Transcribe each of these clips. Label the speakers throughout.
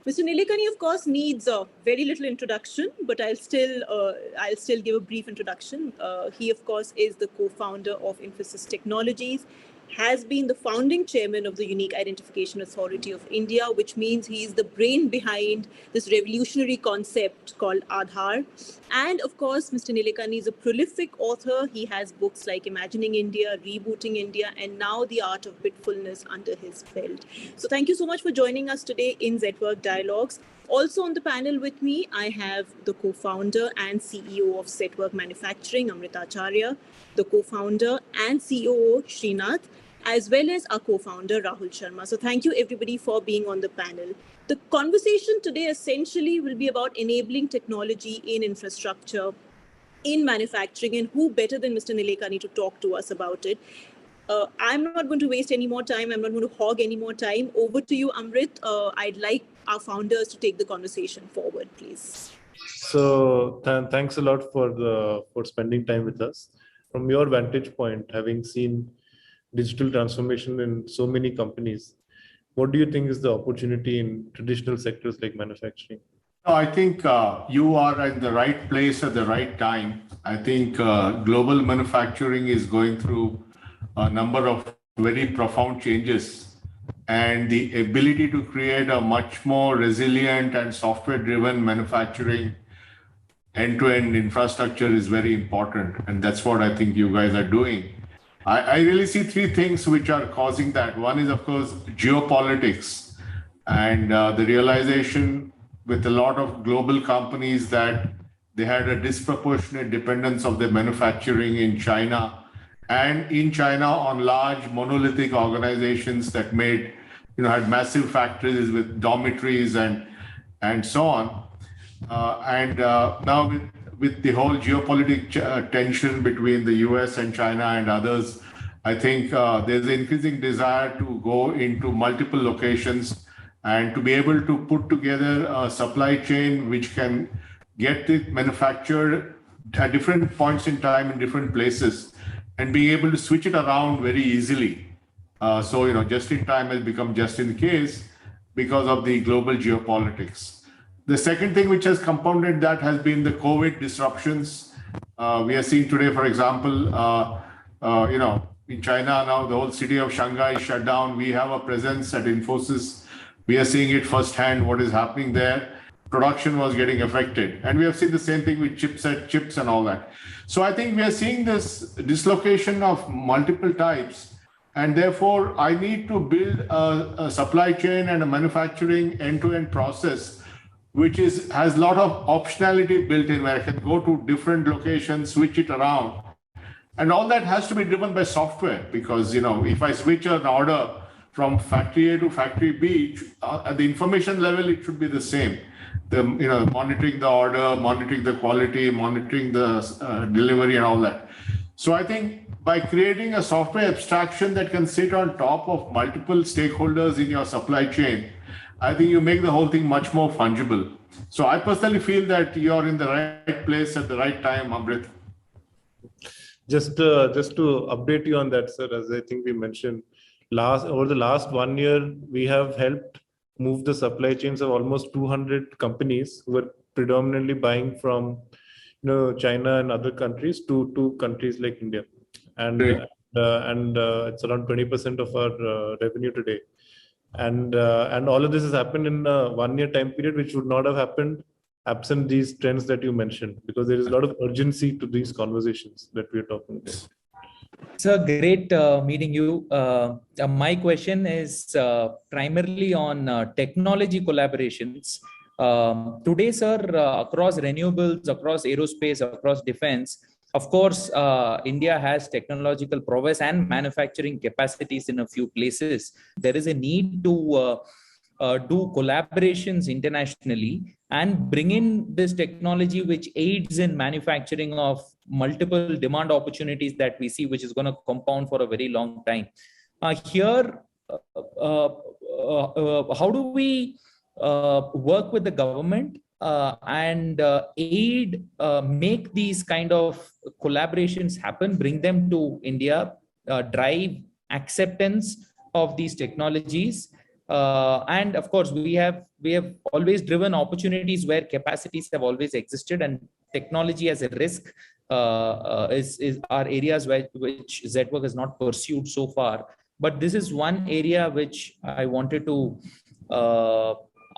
Speaker 1: Mr. Nilekani, of course, needs very little introduction, but I'll still give a brief introduction. He, of course, is the co-founder of Infosys Technologies, has been the founding chairman of the Unique Identification Authority of India, which means he is the brain behind this revolutionary concept called Aadhaar. And of course, Mr. Nilekani is a prolific author. He has books like Imagining India, Rebooting India, and now The Art of Bitfulness under his belt. So thank you so much for joining us today in Zetwerk Dialogues. Also on the panel with me, I have the co-founder and CEO of Zetwerk Manufacturing, Amrita Acharya, the co-founder and COO, Srinath, as well as our co-founder, Rahul Sharma. So thank you everybody for being on the panel. The conversation today essentially will be about enabling technology in infrastructure, in manufacturing, and who better than Mr. Nilekani to talk to us about it. I'm not going to waste any more time. I'm not going to hog any more time. Over to you, Amrit. I'd like our founders to take the conversation forward, please.
Speaker 2: So thanks a lot for spending time with us. From your vantage point, having seen digital transformation in so many companies, what do you think is the opportunity in traditional sectors like manufacturing?
Speaker 3: I think you are at the right place at the right time. I think global manufacturing is going through a number of very profound changes, and the ability to create a much more resilient and software-driven manufacturing end-to-end infrastructure is very important, and that's what I think you guys are doing. I really see three things which are causing that. One is, of course, geopolitics and the realization with a lot of global companies that they had a disproportionate dependence of their manufacturing in China, and in China on large monolithic organizations that had massive factories with dormitories and so on. Now with the whole geopolitical tension between the US and China and others, I think there's an increasing desire to go into multiple locations and to be able to put together a supply chain which can get it manufactured at different points in time in different places and being able to switch it around very easily. So, just in time has become just in case because of the global geopolitics. The second thing which has compounded that has been the COVID disruptions. We are seeing today, for example, in China now, the whole city of Shanghai is shut down. We have a presence at Infosys. We are seeing it firsthand, what is happening there. Production was getting affected. And we have seen the same thing with chips and all that. So I think we are seeing this dislocation of multiple types. And therefore, I need to build a supply chain and a manufacturing end-to-end process which has a lot of optionality built in, where I can go to different locations, switch it around. And all that has to be driven by software, because if I switch an order from factory A to factory B, at the information level, it should be the same. Monitoring the order, monitoring the quality, monitoring the delivery and all that. So I think by creating a software abstraction that can sit on top of multiple stakeholders in your supply chain, I think you make the whole thing much more fungible. So I personally feel that you're in the right place at the right time, Amrit.
Speaker 2: Just to update you on that, sir, as I think we mentioned, over the last 1 year, we have helped move the supply chains of almost 200 companies who were predominantly buying from China and other countries to countries like India. And it's around 20% of our revenue today. And all of this has happened in a 1 year time period, which would not have happened absent these trends that you mentioned, because there is a lot of urgency to these conversations that we are talking about.
Speaker 4: It's a great meeting you. My question is primarily on technology collaborations. Today, sir, across renewables, across aerospace, across defense, of course, India has technological prowess and manufacturing capacities in a few places. There is a need to do collaborations internationally and bring in this technology which aids in manufacturing of multiple demand opportunities that we see, which is going to compound for a very long time. Here, how do we work with the government and aid, make these kind of collaborations happen, bring them to India, drive acceptance of these technologies, And of course, we have always driven opportunities where capacities have always existed, and technology as a risk is are areas which Zetwerk has not pursued so far. But this is one area which I wanted to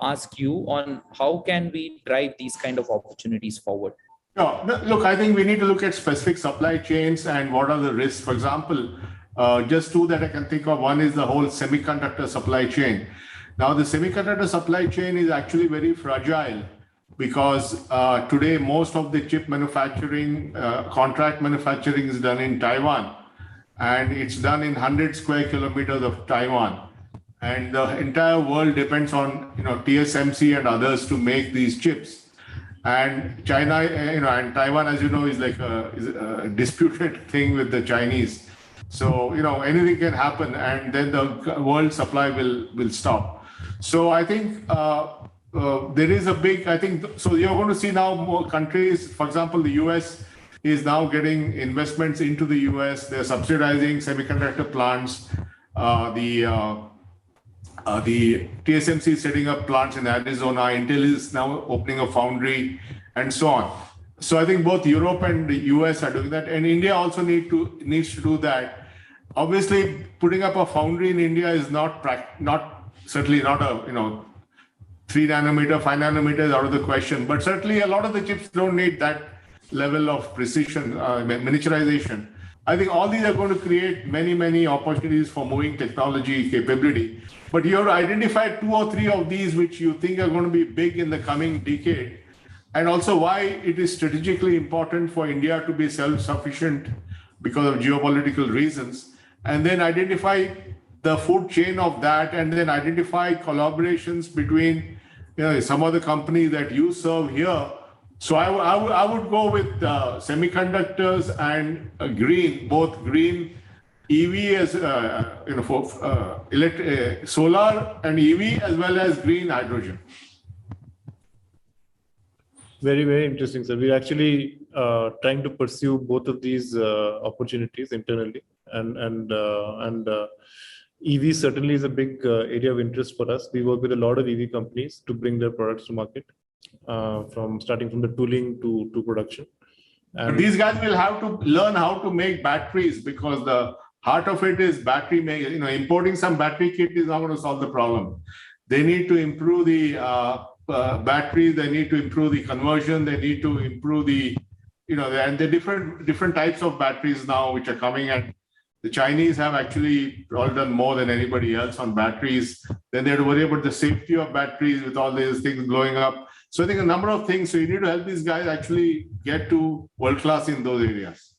Speaker 4: ask you on: how can we drive these kind of opportunities forward?
Speaker 3: No, look, I think we need to look at specific supply chains and what are the risks. For example, just two that I can think of. One is the whole semiconductor supply chain. Now, the semiconductor supply chain is actually very fragile because today most of the chip manufacturing, contract manufacturing is done in Taiwan, and it's done in 100 square kilometers of Taiwan. And the entire world depends on TSMC and others to make these chips. And China, and Taiwan, as you know, is like a disputed thing with the Chinese. So, anything can happen, and then the world supply will stop. So I think there is a big, so you're going to see now more countries, for example, the US is now getting investments into the US. They're subsidizing semiconductor plants. The TSMC is setting up plants in Arizona. Intel is now opening a foundry, and so on. So I think both Europe and the US are doing that, and India also needs to do that. Obviously, putting up a foundry in India is certainly not a 3 nanometer, 5 nanometers out of the question. But certainly, a lot of the chips don't need that level of precision, miniaturization. I think all these are going to create many opportunities for moving technology capability. But you have to identify 2 or 3 of these which you think are going to be big in the coming decade, and also why it is strategically important for India to be self-sufficient because of geopolitical reasons, and then identify the food chain of that, and then identify collaborations between some of the companies that you serve here. So I would go with semiconductors and green, both green EV as solar and EV, as well as green hydrogen.
Speaker 2: Very interesting, sir. We're actually trying to pursue both of these opportunities internally, and EV certainly is a big area of interest for us. We work with a lot of EV companies to bring their products to market, starting from the tooling to production. And
Speaker 3: these guys will have to learn how to make batteries, because the heart of it is battery making. Importing some battery kit is not going to solve the problem. They need to improve the batteries. They need to improve the conversion. They need to improve and the different types of batteries now which are coming. And the Chinese have actually all done more than anybody else on batteries. Then they have to worry about the safety of batteries with all these things blowing up. So I think a number of things. So you need to help these guys actually get to world class in those areas.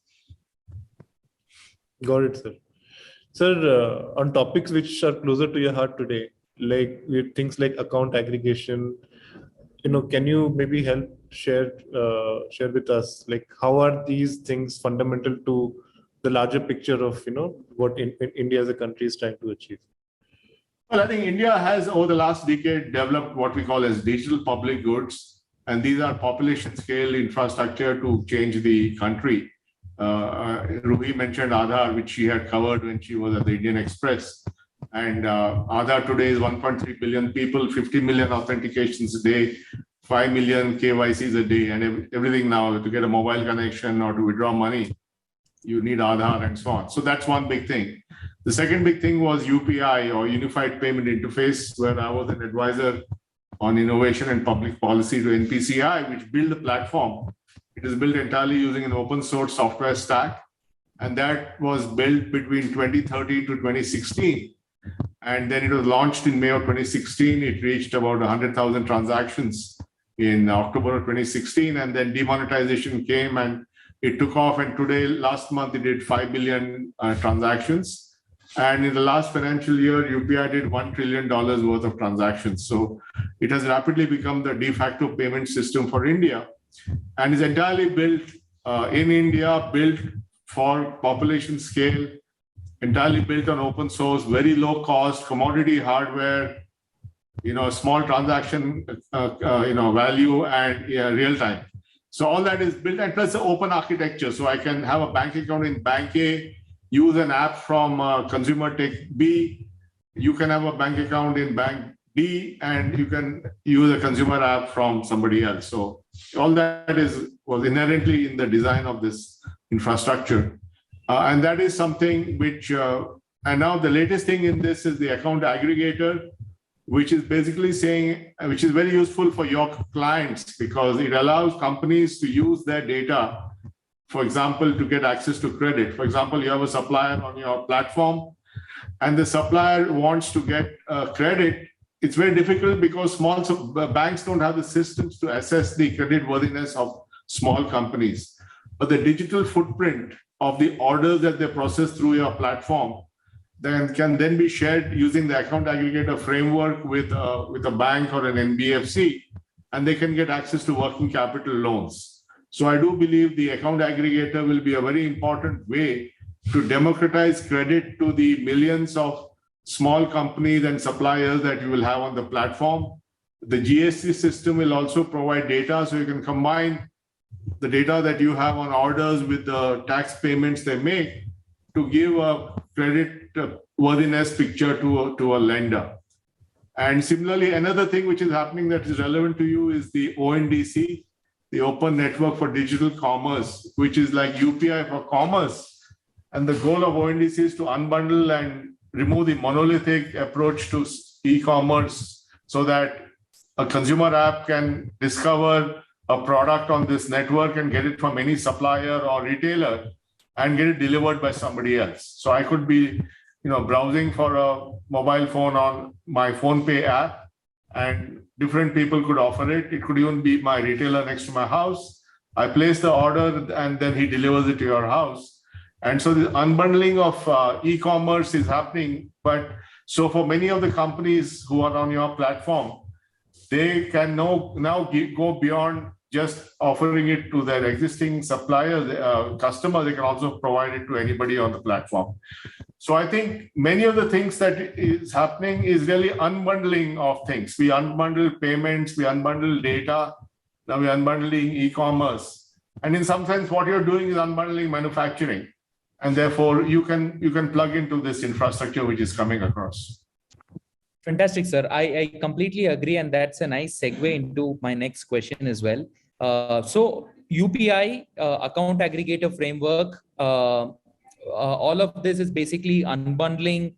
Speaker 2: Got it, sir. Sir, on topics which are closer to your heart today, like with things like account aggregation, can you maybe help share with us, like how are these things fundamental to the larger picture of what India as a country is trying to achieve?
Speaker 3: Well, I think India has over the last decade developed what we call as digital public goods, and these are population scale infrastructure to change the country. Ruhi mentioned Aadhaar, which she had covered when she was at the Indian Express. And Aadhaar today is 1.3 billion people, 50 million authentications a day, 5 million KYCs a day, and everything now to get a mobile connection or to withdraw money, you need Aadhaar and so on. So that's one big thing. The second big thing was UPI, or Unified Payment Interface, where I was an advisor on innovation and public policy to NPCI, which built a platform. It is built entirely using an open source software stack. And that was built between 2013 to 2016. And then it was launched in May of 2016. It reached about 100,000 transactions in October of 2016. And then demonetization came and it took off. And today, last month, it did 5 billion transactions. And in the last financial year, UPI did $1 trillion worth of transactions. So it has rapidly become the de facto payment system for India, and is entirely built in India, built for population scale, entirely built on open source, very low cost, commodity hardware, small transaction, value, and real time. So all that is built, and plus the open architecture. So I can have a bank account in Bank A, use an app from Consumer Tech B, you can have a bank account in bank B and you can use a consumer app from somebody else. So all that was inherently in the design of this infrastructure. And that is something which, and now the latest thing in this is the account aggregator, which is basically saying, which is very useful for your clients because it allows companies to use their data, for example, to get access to credit. For example, you have a supplier on your platform and the supplier wants to get credit. It's very difficult because small banks don't have the systems to assess the credit worthiness of small companies. But the digital footprint of the orders that they process through your platform can then be shared using the account aggregator framework with a bank or an NBFC, and they can get access to working capital loans. So I do believe the account aggregator will be a very important way to democratize credit to the millions of small companies and suppliers that you will have on the platform. The GST system will also provide data, so you can combine the data that you have on orders with the tax payments they make to give a credit worthiness picture to a lender. And similarly, another thing which is happening that is relevant to you is the ONDC, the Open Network for Digital Commerce, which is like UPI for commerce. And the goal of ONDC is to unbundle and remove the monolithic approach to e-commerce so that a consumer app can discover a product on this network and get it from any supplier or retailer and get it delivered by somebody else. So I could be, browsing for a mobile phone on my PhonePe app and different people could offer it. It could even be my retailer next to my house. I place the order and then he delivers it to your house. And so the unbundling of e-commerce is happening. But so for many of the companies who are on your platform, they can now go beyond just offering it to their existing suppliers, customers. They can also provide it to anybody on the platform. So I think many of the things that is happening is really unbundling of things. We unbundle payments, we unbundle data, now we're unbundling e-commerce. And in some sense, what you're doing is unbundling manufacturing. And therefore, you can plug into this infrastructure which is coming across.
Speaker 4: Fantastic, sir. I completely agree. And that's a nice segue into my next question as well. So UPI, account aggregator framework, all of this is basically unbundling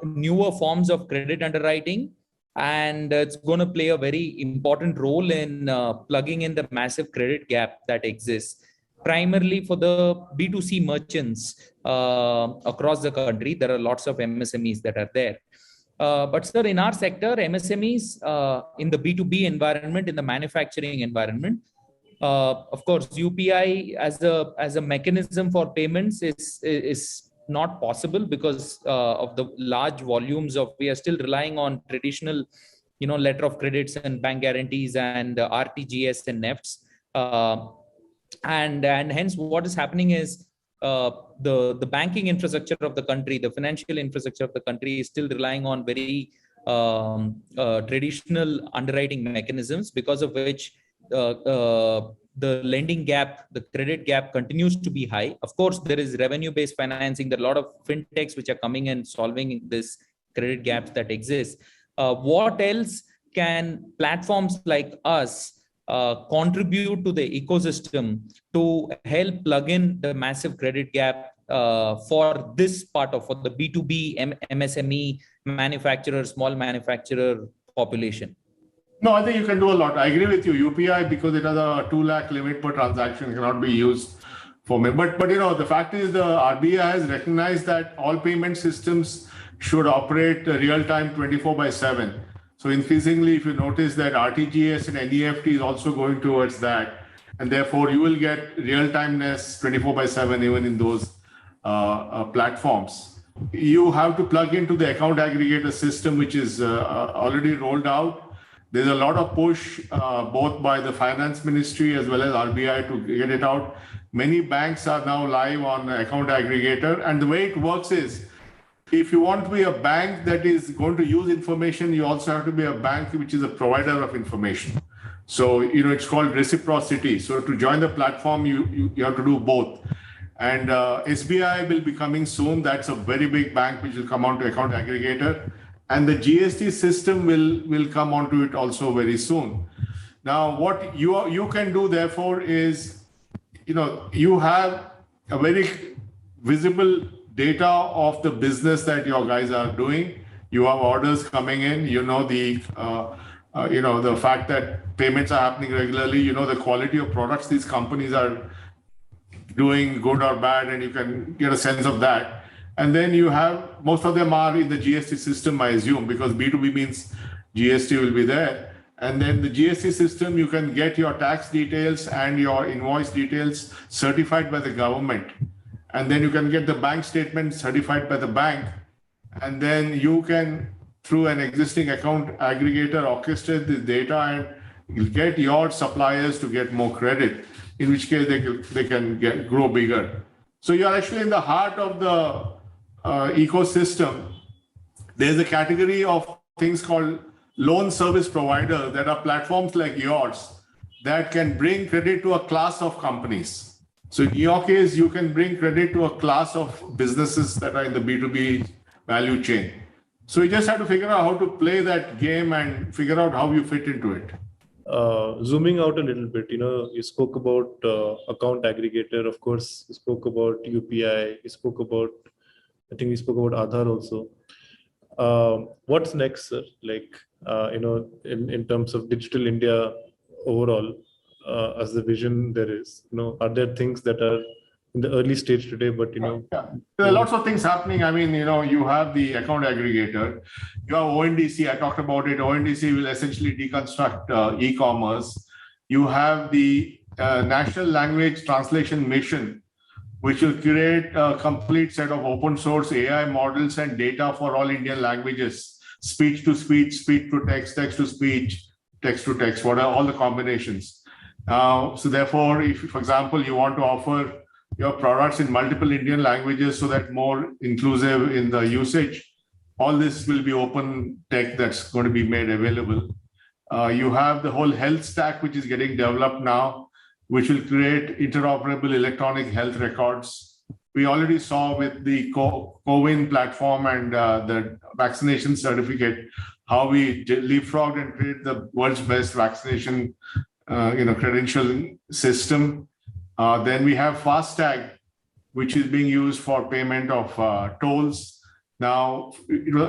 Speaker 4: newer forms of credit underwriting. And it's going to play a very important role in plugging in the massive credit gap that exists, primarily for the B2C merchants across the country. There are lots of MSMEs that are there. But sir, in our sector, MSMEs in the B2B environment, in the manufacturing environment, of course, UPI as a mechanism for payments is not possible because of the large volumes of, we are still relying on traditional, letter of credits and bank guarantees and RTGS and NEFTs. And hence what is happening is the banking infrastructure of the country, the financial infrastructure of the country is still relying on very traditional underwriting mechanisms, because of which the lending gap, the credit gap continues to be high. Of course, there is revenue-based financing. There are a lot of fintechs which are coming and solving this credit gaps that exist. What else can platforms like us contribute to the ecosystem to help plug in the massive credit gap for this part of, for the B2B MSME manufacturer, small manufacturer population?
Speaker 3: No, I think you can do a lot. I agree with you. UPI, because it has a 2 lakh limit per transaction, cannot be used for me. But the fact is the RBI has recognized that all payment systems should operate real-time 24/7. So increasingly, if you notice that RTGS and NEFT is also going towards that, and therefore you will get real-timeness 24/7 even in those platforms. You have to plug into the account aggregator system, which is already rolled out. There's a lot of push both by the finance ministry as well as RBI to get it out. Many banks are now live on account aggregator. And the way it works is, if you want to be a bank that is going to use information, you also have to be a bank which is a provider of information. So, it's called reciprocity. So to join the platform, you have to do both. And SBI will be coming soon. That's a very big bank which will come onto account aggregator. And the GST system will come onto it also very soon. Now, what you can do, therefore, is, you have a very visible data of the business that your guys are doing. You have orders coming in. The fact that payments are happening regularly. The quality of products these companies are doing, good or bad, and you can get a sense of that. And then you have, most of them are in the GST system, I assume, because B2B means GST will be there. And then the GST system, you can get your tax details and your invoice details certified by the government. And then you can get the bank statement certified by the bank. And then you can, through an existing account aggregator, orchestrate the data and get your suppliers to get more credit, in which case they can grow bigger. So you're actually in the heart of the ecosystem. There's a category of things called loan service provider that are platforms like yours that can bring credit to a class of companies. So in your case, you can bring credit to a class of businesses that are in the B2B value chain. So you just have to figure out how to play that game and figure out how you fit into it.
Speaker 2: Zooming out a little bit, you spoke about account aggregator, of course, you spoke about UPI, I think we spoke about Aadhaar also. What's next, sir? In terms of digital India overall, as the vision there is, are there things that are in the early stage today, but
Speaker 3: Yeah. There are lots of things happening. I mean, you have the account aggregator, you have ONDC, I talked about it. ONDC will essentially deconstruct e-commerce. You have the National Language Translation Mission, which will create a complete set of open source AI models and data for all Indian languages, speech to speech, speech to text, text to speech, text to text, what are all the combinations. So therefore, if, for example, you want to offer your products in multiple Indian languages so that more inclusive in the usage, all this will be open tech that's going to be made available. You have the whole health stack, which is getting developed now, which will create interoperable electronic health records. We already saw with the CoWIN platform and the vaccination certificate, how we leapfrogged and created the world's best vaccination credentialing system. Then we have FASTag, which is being used for payment of tolls. Now,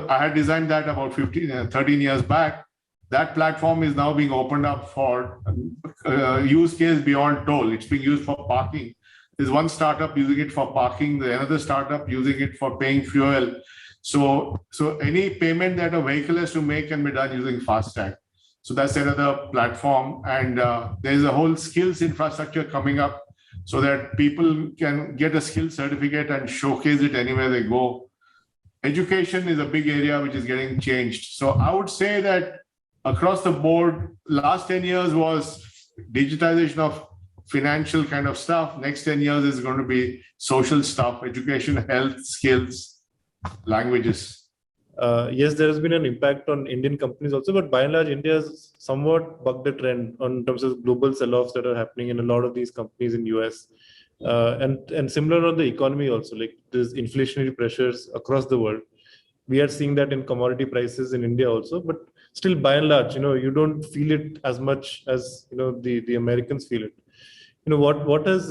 Speaker 3: I had designed that about 13 years back. That platform is now being opened up for use case beyond toll. It's being used for parking. There's one startup using it for parking, another startup using it for paying fuel. So any payment that a vehicle has to make can be done using FASTag. So that's another platform. And there's a whole skills infrastructure coming up so that people can get a skill certificate and showcase it anywhere they go. Education is a big area which is getting changed. So I would say that across the board, last 10 years was digitization of financial kind of stuff. Next 10 years is going to be social stuff, education, health, skills, languages.
Speaker 2: Yes, there has been an impact on Indian companies also, but by and large, India has somewhat bucked the trend in terms of global sell-offs that are happening in a lot of these companies in US. And similar on the economy also, like there's inflationary pressures across the world. We are seeing that in commodity prices in India also, but still by and large, you don't feel it as much as, the Americans feel it. What has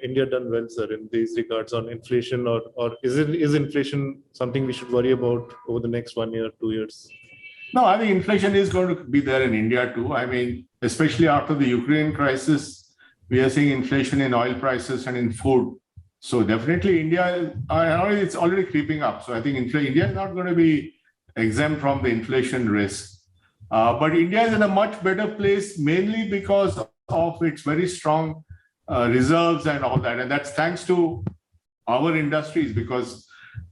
Speaker 2: India done well, sir, in these regards on inflation, or is inflation something we should worry about over the next 1 year, 2 years?
Speaker 3: No, I think inflation is going to be there in India too. I mean, especially after the Ukraine crisis, we are seeing inflation in oil prices and in food. So definitely India, it's already creeping up. So I think India is not going to be exempt from the inflation risk. But India is in a much better place, mainly because of its very strong reserves and all that. And that's thanks to our industries, because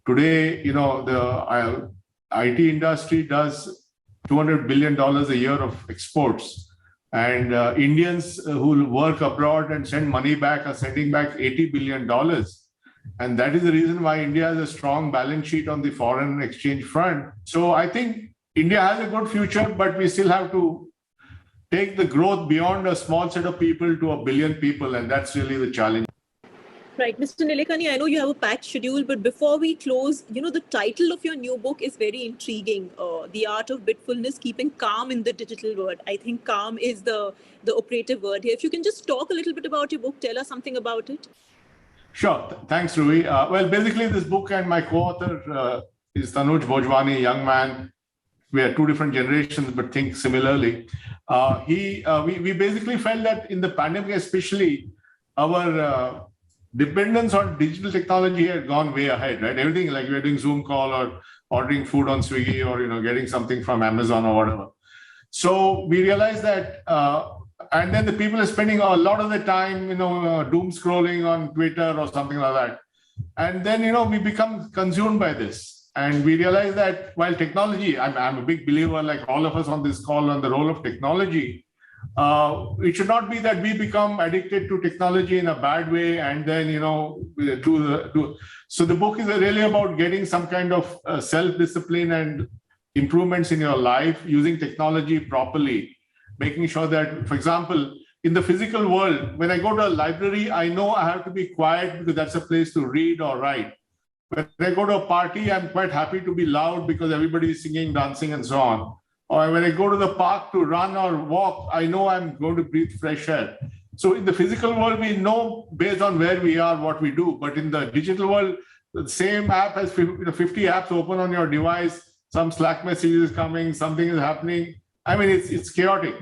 Speaker 3: today, the IT industry does $200 billion a year of exports. And Indians who work abroad and send money back are sending back $80 billion. And that is the reason why India has a strong balance sheet on the foreign exchange front. So I think India has a good future, but we still have to take the growth beyond a small set of people to a billion people. And that's really the challenge.
Speaker 1: Right. Mr. Nilekani, I know you have a packed schedule, but before we close, the title of your new book is very intriguing. The Art of Bitfulness, Keeping Calm in the Digital World. I think calm is the operative word here. If you can just talk a little bit about your book, tell us something about it.
Speaker 3: Sure. Thanks, Rui. Well, basically, this book and my co-author is Tanuj Bhojwani, a young man. We are two different generations, but think similarly. We basically felt that in the pandemic, especially, our dependence on digital technology had gone way ahead, right? Everything, like we're doing Zoom call or ordering food on Swiggy or getting something from Amazon or whatever. So we realized that, and then the people are spending a lot of the time, doom scrolling on Twitter or something like that. And then, we become consumed by this. And we realize that while technology, I'm a big believer, like all of us on this call, on the role of technology, it should not be that we become addicted to technology in a bad way and then, So the book is really about getting some kind of self-discipline and improvements in your life using technology properly, making sure that, for example, in the physical world, when I go to a library, I know I have to be quiet because that's a place to read or write. When I go to a party, I'm quite happy to be loud because everybody is singing, dancing, and so on. Or when I go to the park to run or walk, I know I'm going to breathe fresh air. So in the physical world, we know based on where we are, what we do. But in the digital world, the same app has 50 apps open on your device. Some Slack message is coming, something is happening. I mean, it's chaotic.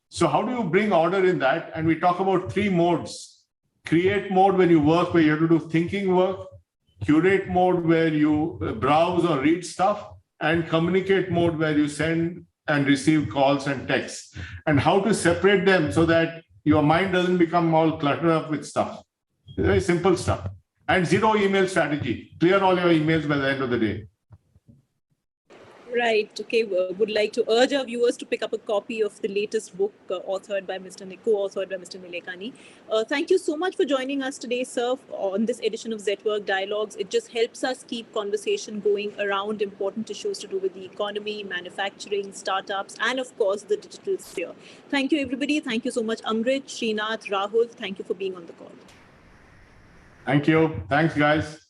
Speaker 3: So how do you bring order in that? And we talk about 3 modes. Create mode when you work, where you have to do thinking work. Curate mode where you browse or read stuff. And communicate mode where you send and receive calls and texts, and how to separate them so that your mind doesn't become all cluttered up with stuff. Very simple stuff. And 0 email strategy. Clear all your emails by the end of the day.
Speaker 1: Right. Okay. Would like to urge our viewers to pick up a copy of the latest book co-authored by Mr. Nilekani. Thank you so much for joining us today, sir, on this edition of Zetwerk Dialogues. It just helps us keep conversation going around important issues to do with the economy, manufacturing, startups, and of course, the digital sphere. Thank you, everybody. Thank you so much, Amrit, Srinath, Rahul. Thank you for being on the call.
Speaker 3: Thank you. Thanks, guys.